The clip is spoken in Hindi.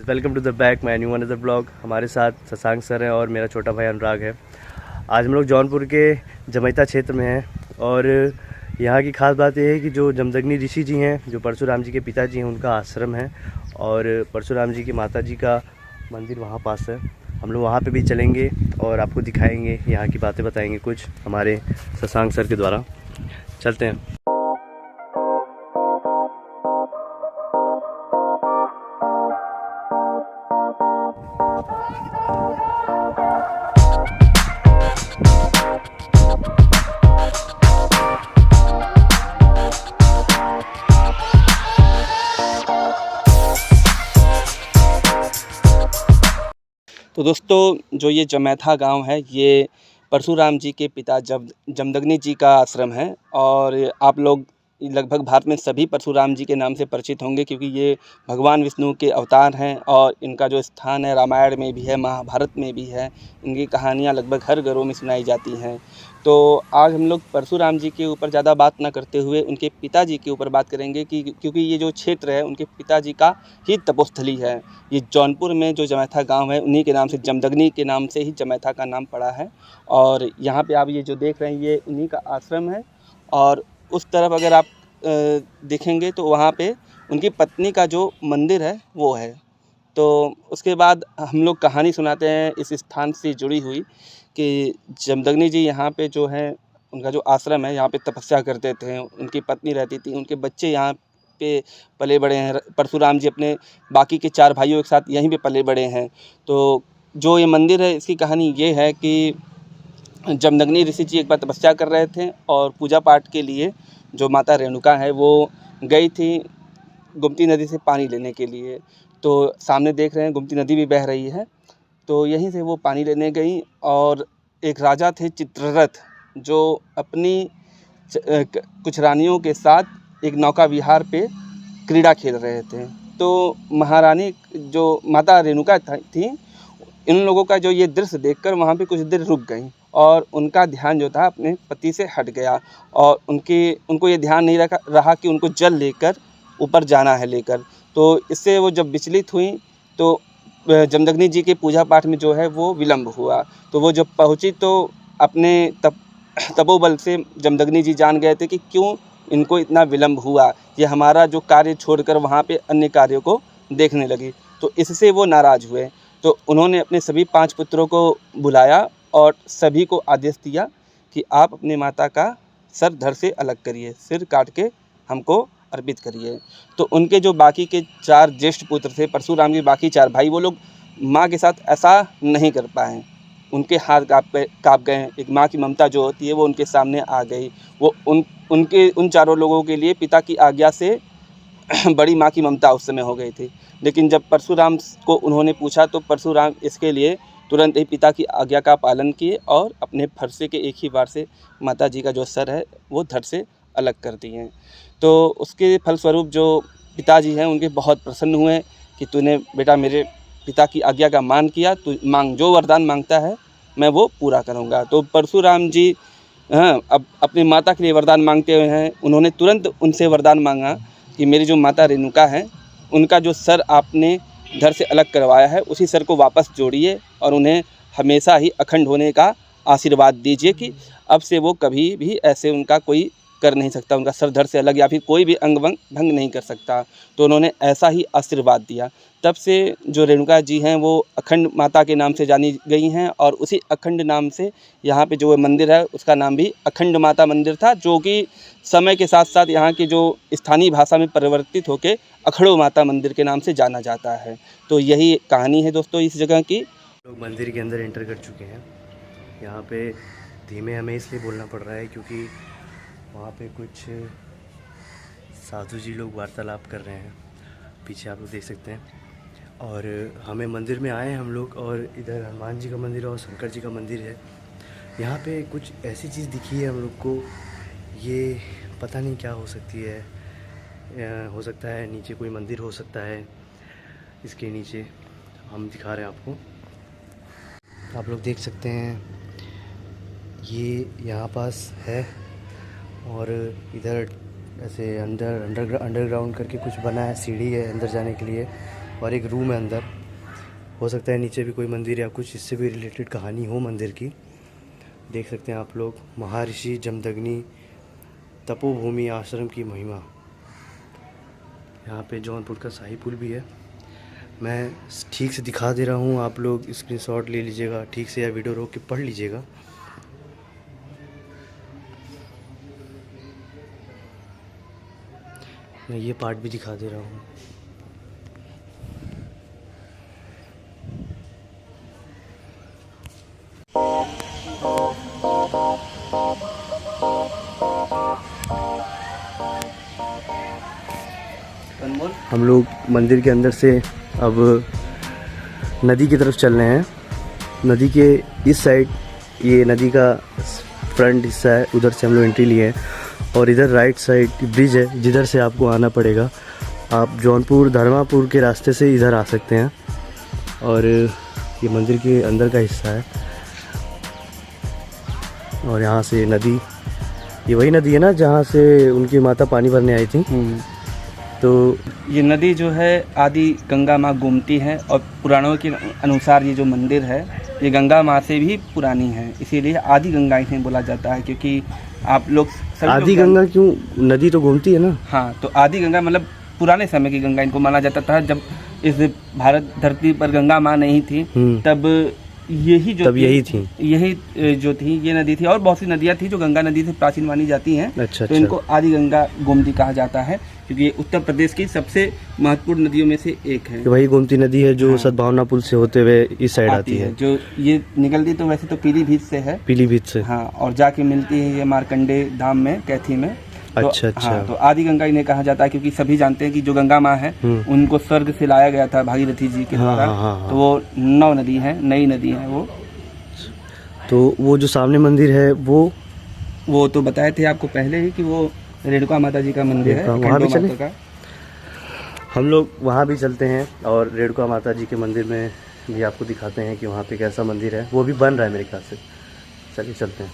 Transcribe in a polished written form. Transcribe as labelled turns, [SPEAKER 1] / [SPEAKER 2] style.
[SPEAKER 1] Welcome to the back my new another blog. हमारे साथ शशांक सर हैं और मेरा छोटा भाई अनुराग है। आज हम लोग जौनपुर के जमैता क्षेत्र में हैं और यहाँ की खास बात यह है कि जो जमदग्नि ऋषि जी हैं, जो परशुराम जी के पिताजी हैं, उनका आश्रम है और परशुराम जी की माता जी का मंदिर वहाँ पास है। हम लोग वहाँ पे भी चलेंगे और आपको दिखाएंगे, यहाँ की बातें बताएंगे कुछ हमारे शशांक सर के द्वारा। चलते हैं।
[SPEAKER 2] तो दोस्तों, जो ये जमैथा गांव है, ये परशुराम जी के पिता जमदग्नि जी का आश्रम है। और आप लोग लगभग भारत में सभी परशुराम जी के नाम से परिचित होंगे, क्योंकि ये भगवान विष्णु के अवतार हैं और इनका जो स्थान है रामायण में भी है, महाभारत में भी है। इनकी कहानियाँ लगभग हर घरों में सुनाई जाती हैं। तो आज हम लोग परशुराम जी के ऊपर ज़्यादा बात ना करते हुए उनके पिताजी के ऊपर बात करेंगे कि क्योंकि ये जो क्षेत्र है उनके पिताजी का ही तपोस्थली है। ये जौनपुर में जो जमैथा गांव है, उन्हीं के नाम से, जमदग्नि के नाम से ही जमैथा का नाम पड़ा है। और यहाँ पे आप ये जो देख रहे हैं, ये उन्हीं का आश्रम है। और उस तरफ अगर आप देखेंगे तो वहाँ पे उनकी पत्नी का जो मंदिर है वो है। तो उसके बाद हम लोग कहानी सुनाते हैं इस स्थान से जुड़ी हुई कि जमदग्नि जी यहाँ पे जो है, उनका जो आश्रम है, यहाँ पे तपस्या करते थे। उनकी पत्नी रहती थी, उनके बच्चे यहाँ पे पले बड़े हैं। परशुराम जी अपने बाकी के 4 भाइयों के साथ यहीं पे पले बड़े हैं। तो जो ये मंदिर है, इसकी कहानी ये है कि जमदग्नि ऋषि जी एक बार तपस्या कर रहे थे और पूजा पाठ के लिए जो माता रेणुका है वो गई थी गोमती नदी से पानी लेने के लिए। तो सामने देख रहे हैं गोमती नदी भी बह रही है। तो यहीं से वो पानी लेने गई और एक राजा थे चित्ररथ, जो अपनी कुछ रानियों के साथ एक नौका विहार पे क्रीड़ा खेल रहे थे। तो महारानी जो माता रेणुका थी, इन लोगों का जो ये दृश्य देखकर वहाँ पे कुछ देर रुक गई और उनका ध्यान जो था अपने पति से हट गया। और उनको ये ध्यान नहीं रहा कि उनको जल लेकर ऊपर जाना है लेकर। तो इससे वो जब विचलित हुई तो जमदग्नि जी के पूजा पाठ में जो है वो विलम्ब हुआ। तो वो जब पहुँची तो अपने तपोबल से जमदग्नि जी जान गए थे कि क्यों इनको इतना विलम्ब हुआ, ये हमारा जो कार्य छोड़कर वहाँ पे अन्य कार्यों को देखने लगी। तो इससे वो नाराज़ हुए। तो उन्होंने अपने सभी 5 पुत्रों को बुलाया और सभी को आदेश दिया कि आप अपने माता का सर धड़ से अलग करिए, सिर काट के हमको अर्पित करिए। तो उनके जो बाकी के 4 ज्येष्ठ पुत्र थे, परशुराम के बाकी 4 भाई, वो लोग माँ के साथ ऐसा नहीं कर पाए। उनके हाथ काँप गए। एक माँ की ममता जो होती है वो उनके सामने आ गई। वो उन चारों लोगों के लिए पिता की आज्ञा से बड़ी माँ की ममता उस समय हो गई थी। लेकिन जब परशुराम को उन्होंने पूछा तो परशुराम इसके लिए तुरंत ही पिता की आज्ञा का पालन किए और अपने फरसे के एक ही बार से माता जी का जो सर है वो धड़ से अलग कर दिए। तो उसके फलस्वरूप जो पिताजी हैं उनके बहुत प्रसन्न हुए कि तूने बेटा मेरे पिता की आज्ञा का मान किया, तू मांग, जो वरदान मांगता है मैं वो पूरा करूँगा। तो परशुराम जी अब अपनी माता के लिए वरदान मांगते हुए हैं। उन्होंने तुरंत उनसे वरदान मांगा कि मेरी जो माता रेणुका है, उनका जो सर आपने धड़ से अलग करवाया है, उसी सर को वापस जोड़िए और उन्हें हमेशा ही अखंड होने का आशीर्वाद दीजिए कि अब से वो कभी भी ऐसे उनका कोई कर नहीं सकता, उनका सर धड़ से अलग या फिर कोई भी अंग भंग नहीं कर सकता। तो उन्होंने ऐसा ही आशीर्वाद दिया। तब से जो रेणुका जी हैं वो अखंड माता के नाम से जानी गई हैं और उसी अखंड नाम से यहाँ पे जो मंदिर है उसका नाम भी अखंड माता मंदिर था, जो कि समय के साथ साथ यहाँ की जो स्थानीय भाषा में परिवर्तित होकर अखड़ो माता मंदिर के नाम से जाना जाता है। तो यही कहानी है दोस्तों इस जगह की।
[SPEAKER 1] लोग मंदिर के अंदर एंटर कर चुके हैं। यहाँ पे धीमे हमें इसलिए बोलना पड़ रहा है क्योंकि वहाँ पे कुछ साधु जी लोग वार्तालाप कर रहे हैं, पीछे आप लोग देख सकते हैं। और हमें मंदिर में आए हैं हम लोग और इधर हनुमान जी का मंदिर और शंकर जी का मंदिर है। यहाँ पे कुछ ऐसी चीज़ दिखी है हम लोग को, ये पता नहीं क्या हो सकती है। हो सकता है नीचे कोई मंदिर हो सकता है, इसके नीचे हम दिखा रहे हैं आपको। आप लोग देख सकते हैं ये यहाँ पास है और इधर ऐसे अंडरग्राउंड करके कुछ बना है, सीढ़ी है अंदर जाने के लिए। और एक रूम है अंदर। हो सकता है नीचे भी कोई मंदिर या कुछ इससे भी रिलेटेड कहानी हो मंदिर की। देख सकते हैं आप लोग महर्षि जमदग्नि तपोभूमि आश्रम की महिमा। यहाँ पे जौनपुर का शाही पुल भी है। मैं ठीक से दिखा दे रहा हूँ, आप लोग स्क्रीनशॉट ले लीजिएगा ठीक से या वीडियो रोक के पढ़ लीजिएगा। मैं ये पार्ट भी दिखा दे रहा हूँ। हम लोग मंदिर के अंदर से अब नदी की तरफ चल रहे हैं। नदी के इस साइड ये नदी का फ्रंट हिस्सा है, उधर से हम लोग एंट्री लिए हैं और इधर राइट साइड ब्रिज है जिधर से आपको आना पड़ेगा। आप जौनपुर धर्मापुर के रास्ते से इधर आ सकते हैं और ये मंदिर के अंदर का हिस्सा है। और यहाँ से नदी, ये वही नदी है ना जहाँ से उनकी माता पानी भरने आई थी। तो
[SPEAKER 2] ये नदी जो है आदि गंगा माँ गोमती है और पुराणों के अनुसार ये जो मंदिर है ये गंगा माँ से भी पुरानी है, इसीलिए आदि गंगा इन्हें बोला जाता है। क्योंकि आप लोग
[SPEAKER 1] आदि गंगा क्यों? नदी तो गोमती है ना।
[SPEAKER 2] हाँ, तो आदि गंगा मतलब पुराने समय की गंगा इनको माना जाता था। जब इस भारत धरती पर गंगा माँ नहीं थी तब यही जो थी ये नदी थी। और बहुत सी नदियाँ थी जो गंगा नदी से प्राचीन मानी जाती हैं।
[SPEAKER 1] अच्छा,
[SPEAKER 2] तो इनको आदि गंगा गोमती कहा जाता है क्योंकि ये उत्तर प्रदेश की सबसे महत्वपूर्ण नदियों में से एक है।
[SPEAKER 1] वही गोमती नदी है जो सद्भावना पुल से होते हुए इस साइड आती है।
[SPEAKER 2] जो ये निकलती तो वैसे तो पीलीभीत से है,
[SPEAKER 1] पीलीभीत से।
[SPEAKER 2] हाँ, और जाके मिलती है ये मार्कंडे धाम में, कैथी में। तो,
[SPEAKER 1] अच्छा।
[SPEAKER 2] हाँ, तो आदि गंगा इन्हें कहा जाता है क्योंकि सभी जानते हैं कि जो गंगा माँ है उनको स्वर्ग से लाया गया था भागीरथी जी के द्वारा। तो वो नौ नदी है, नई नदी है वो।
[SPEAKER 1] तो वो जो सामने मंदिर है वो
[SPEAKER 2] तो बताए थे आपको पहले ही कि वो रेणुका माता जी का मंदिर है।
[SPEAKER 1] वहाँ भी चले, हम लोग वहाँ भी चलते हैं और रेणुका माता जी के मंदिर में भी आपको दिखाते हैं कि वहाँ पे कैसा मंदिर है। वो भी बन रहा है मेरे ख्याल से। चलिए चलते हैं।